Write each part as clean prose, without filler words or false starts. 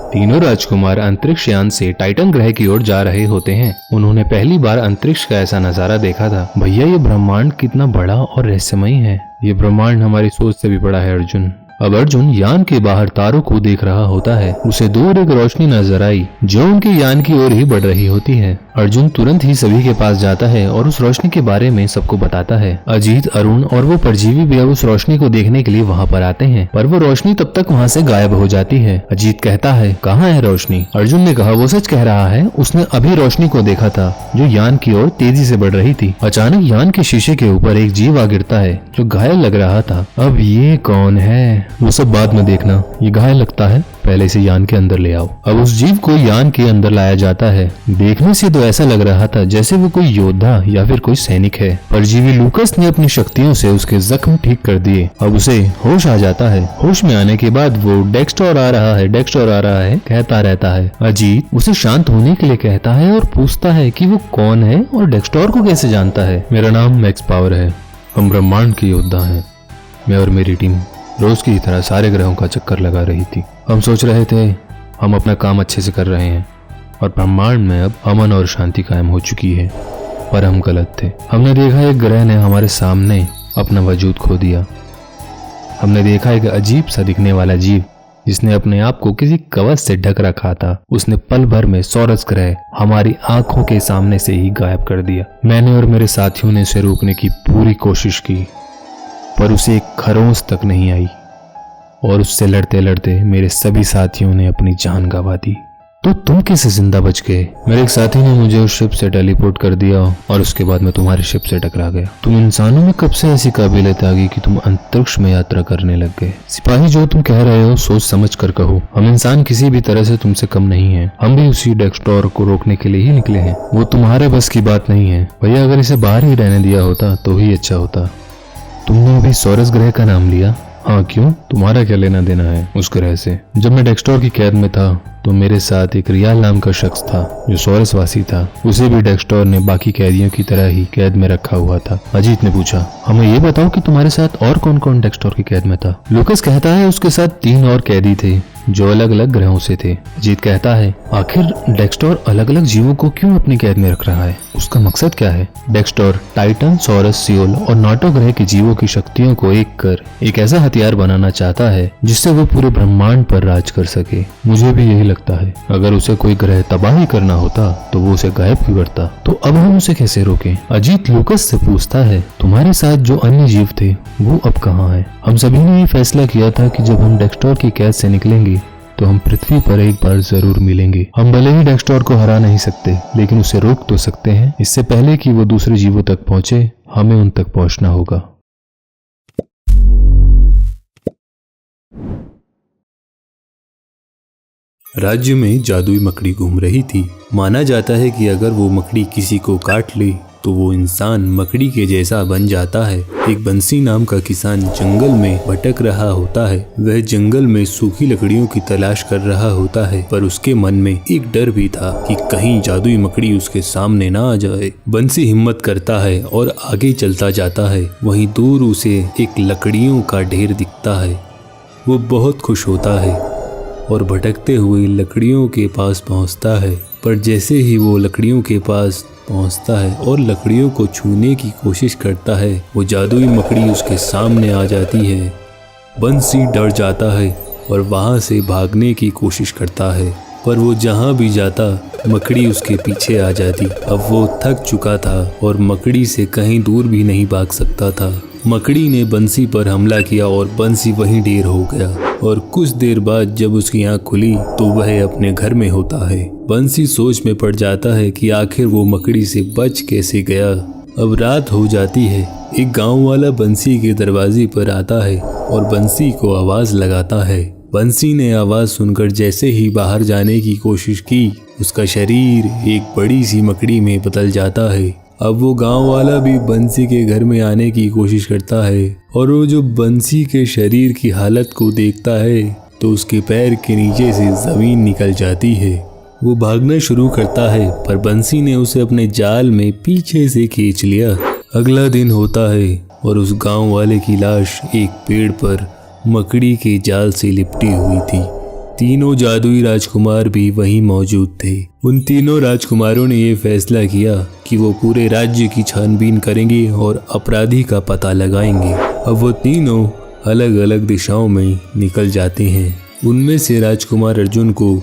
तीनों राजकुमार अंतरिक्ष यान से टाइटन ग्रह की ओर जा रहे होते हैं। उन्होंने पहली बार अंतरिक्ष का ऐसा नजारा देखा था। भैया, ये ब्रह्मांड कितना बड़ा और रहस्यमयी है। ये ब्रह्मांड हमारी सोच से भी बड़ा है अर्जुन। अब अर्जुन यान के बाहर तारों को देख रहा होता है। उसे दूर एक रोशनी नजर आई जो उनके यान की ओर ही बढ़ रही होती है। अर्जुन तुरंत ही सभी के पास जाता है और उस रोशनी के बारे में सबको बताता है। अजीत, अरुण और वो परजीवी भी अब उस रोशनी को देखने के लिए वहाँ पर आते हैं, पर वो रोशनी तब तक वहाँ से गायब हो जाती है। अजीत कहता है, कहाँ है रोशनी? अर्जुन ने कहा, वो सच कह रहा है। उसने अभी रोशनी को देखा था जो यान की ओर तेजी से बढ़ रही थी। अचानक यान के शीशे के ऊपर एक जीव आ गिरता है जो घायल लग रहा था। अब ये कौन है वो सब बाद में देखना। ये घायल लगता है, पहले से यान के अंदर ले आओ। अब उस जीव को यान के अंदर लाया जाता है। देखने से तो ऐसा लग रहा था जैसे वो कोई योद्धा या फिर कोई सैनिक है। परजीवी लूकस ने अपनी शक्तियों से उसके जख्म ठीक कर दिए। अब उसे होश आ जाता है। होश में आने के बाद वो डेक्स्टोर आ रहा है, डेक्स्टोर आ रहा है कहता रहता है। अजीत उसे शांत होने के लिए कहता है और पूछता है कि वो कौन है और डेक्स्टोर को कैसे जानता है। मेरा नाम मैक्स पावर है। हम ब्रह्मांड के योद्धा हैं। मैं और मेरी टीम रोज की तरह सारे ग्रहों का चक्कर लगा रही थी। हम सोच रहे थे हम अपना काम अच्छे से कर रहे हैं और ब्रह्मांड में अब अमन और शांति कायम हो चुकी है, पर हम गलत थे। हमने देखा एक ग्रह ने हमारे सामने अपना वजूद खो दिया। हमने देखा एक अजीब सा दिखने वाला जीव जिसने अपने आप को किसी कवच से ढक रखा था। उसने पल भर में सौरस ग्रह हमारी आंखों के सामने से ही गायब कर दिया। मैंने और मेरे साथियों ने उसे रोकने की पूरी कोशिश की, पर उसे एक खरोंच तक नहीं आई और उससे लड़ते लड़ते मेरे सभी साथियों ने अपनी जान गंवा दी। तो तुम कैसे जिंदा बच गए? मेरे एक साथी ने मुझे उस शिप से टेलीपोर्ट कर दिया और उसके बाद मैं तुम्हारी शिप से टकरा गया। तुम इंसानों में कब से ऐसी काबिलियत आ गई कि तुम अंतरिक्ष में यात्रा करने लग गए? सिपाही, जो तुम कह रहे हो सोच समझ कर कहो। हम इंसान किसी भी तरह से तुमसे कम नहीं है। हम भी उसी डेक्स्टोर को रोकने के लिए ही निकले हैं। वो तुम्हारे बस की बात नहीं है भैया। अगर इसे बाहर ही रहने दिया होता तो ही अच्छा होता। तुमने अभी सौरस ग्रह का नाम लिया? हाँ, क्यों? तुम्हारा क्या लेना देना है उस ग्रह से? जब मैं डेक्स्टोर की कैद में था तो मेरे साथ एक रियाल नाम का शख्स था जो सौरस वासी था। उसे भी डेक्स्टोर ने बाकी कैदियों की तरह ही कैद में रखा हुआ था। अजीत ने पूछा, हमें ये बताओ कि तुम्हारे साथ और कौन कौन डेक्स्टोर की कैद में था? लूकस कहता है उसके साथ 3 और कैदी थे जो अलग अलग ग्रहों से थे। अजीत कहता है, आखिर डेक्स्टोर अलग अलग जीवों को क्यों अपनी कैद में रख रहा है? उसका मकसद क्या है? डेक्स्टोर टाइटन, सौरस, सियोल और नाटो ग्रह के जीवों की शक्तियों को एक कर एक ऐसा हथियार बनाना चाहता है जिससे वो पूरे ब्रह्मांड पर राज कर सके। मुझे भी यही लगता है। अगर उसे कोई ग्रह तबाही करना होता तो वो उसे गायब क्यों करता? तो अब हम उसे कैसे रोकें? अजीत लूकस से पूछता है, तुम्हारे साथ जो अन्य जीव थे वो अब कहाँ हैं? हम सभी ने ये फैसला किया था कि जब हम डेक्स्टोर की कैद से निकलेंगे तो हम पृथ्वी पर एक बार जरूर मिलेंगे। हम भले ही डेक्स्टोर को हरा नहीं सकते, लेकिन उसे रोक तो सकते हैं। इससे पहले कि वो दूसरे जीवों तक पहुंचे, हमें उन तक पहुंचना होगा। राज्य में जादुई मकड़ी घूम रही थी। माना जाता है कि अगर वो मकड़ी किसी को काट ले तो वो इंसान मकड़ी के जैसा बन जाता है। एक बंसी नाम का किसान जंगल में भटक रहा होता है। वह जंगल में सूखी लकड़ियों की तलाश कर रहा होता है, पर उसके मन में एक डर भी था कि कहीं जादुई मकड़ी उसके सामने ना आ जाए। बंसी हिम्मत करता है और आगे चलता जाता है। वहीं दूर उसे एक लकड़ियों का ढेर दिखता है। वो बहुत खुश होता है और भटकते हुए लकड़ियों के पास पहुंचता है, पर जैसे ही वो लकड़ियों के पास पहुंचता है और लकड़ियों को छूने की कोशिश करता है, वो जादुई मकड़ी उसके सामने आ जाती है। बंसी डर जाता है और वहां से भागने की कोशिश करता है, पर वो जहां भी जाता मकड़ी उसके पीछे आ जाती। अब वो थक चुका था और मकड़ी से कहीं दूर भी नहीं भाग सकता था। मकड़ी ने बंसी पर हमला किया और बंसी वहीं ढेर हो गया। और कुछ देर बाद जब उसकी आंख खुली तो वह अपने घर में होता है। बंसी सोच में पड़ जाता है कि आखिर वो मकड़ी से बच कैसे गया। अब रात हो जाती है। एक गांव वाला बंसी के दरवाजे पर आता है और बंसी को आवाज लगाता है। बंसी ने आवाज सुनकर जैसे ही बाहर जाने की कोशिश की, उसका शरीर एक बड़ी सी मकड़ी में बदल जाता है। अब वो गांव वाला भी बंसी के घर में आने की कोशिश करता है और वो जो बंसी के शरीर की हालत को देखता है तो उसके पैर के नीचे से जमीन निकल जाती है। वो भागना शुरू करता है, पर बंसी ने उसे अपने जाल में पीछे से खींच लिया। अगला दिन होता है और उस गांव वाले की लाश एक पेड़ पर मकड़ी के जाल से लिपटी हुई थी। तीनों जादुई राजकुमार भी वहीं मौजूद थे। उन तीनों राजकुमारों ने ये फैसला किया कि वो पूरे राज्य की छानबीन करेंगे और अपराधी का पता लगाएंगे। अब वो तीनों अलग अलग दिशाओं में निकल जाते हैं। उनमें से राजकुमार अर्जुन को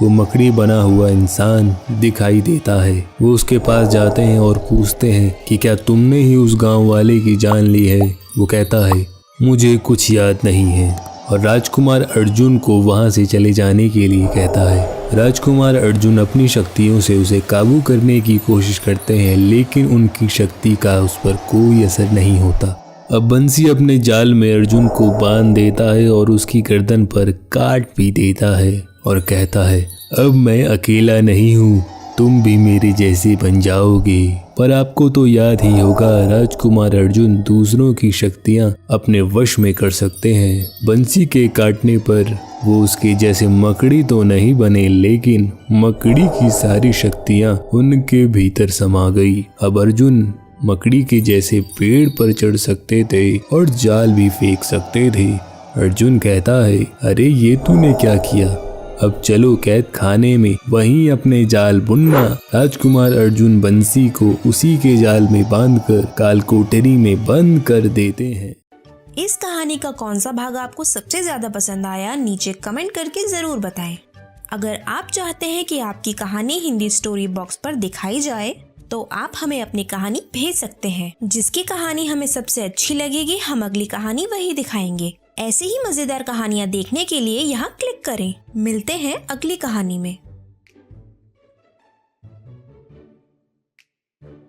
वो मकड़ी बना हुआ इंसान दिखाई देता है। वो उसके पास जाते हैं और पूछते हैं कि क्या तुमने ही उस गांव वाले की जान ली है। वो कहता है मुझे कुछ याद नहीं है और राजकुमार अर्जुन को वहां से चले जाने के लिए कहता है। राजकुमार अर्जुन अपनी शक्तियों से उसे काबू करने की कोशिश करते हैं, लेकिन उनकी शक्ति का उस पर कोई असर नहीं होता। अब बंसी अपने जाल में अर्जुन को बांध देता है और उसकी गर्दन पर काट भी देता है और कहता है अब मैं अकेला नहीं हूँ, तुम भी मेरे जैसे बन जाओगे। पर आपको तो याद ही होगा राजकुमार अर्जुन दूसरों की शक्तियाँ अपने वश में कर सकते हैं। बंसी के काटने पर वो उसके जैसे मकड़ी तो नहीं बने, लेकिन मकड़ी की सारी शक्तियाँ उनके भीतर समा गई। अब अर्जुन मकड़ी के जैसे पेड़ पर चढ़ सकते थे और जाल भी फेंक सकते थे। अर्जुन कहता है अरे ये तूने क्या किया, अब चलो कैद खाने में वहीं अपने जाल बुनना। राजकुमार अर्जुन बंसी को उसी के जाल में बांधकर कालकोठरी में बंद कर देते हैं। इस कहानी का कौन सा भाग आपको सबसे ज्यादा पसंद आया, नीचे कमेंट करके जरूर बताएं। अगर आप चाहते हैं कि आपकी कहानी हिंदी स्टोरी बॉक्स पर दिखाई जाए तो आप हमें अपनी कहानी भेज सकते हैं। जिसकी कहानी हमें सबसे अच्छी लगेगी हम अगली कहानी वही दिखाएंगे। ऐसी ही मजेदार कहानियाँ देखने के लिए यहाँ क्लिक करें। मिलते हैं अगली कहानी में।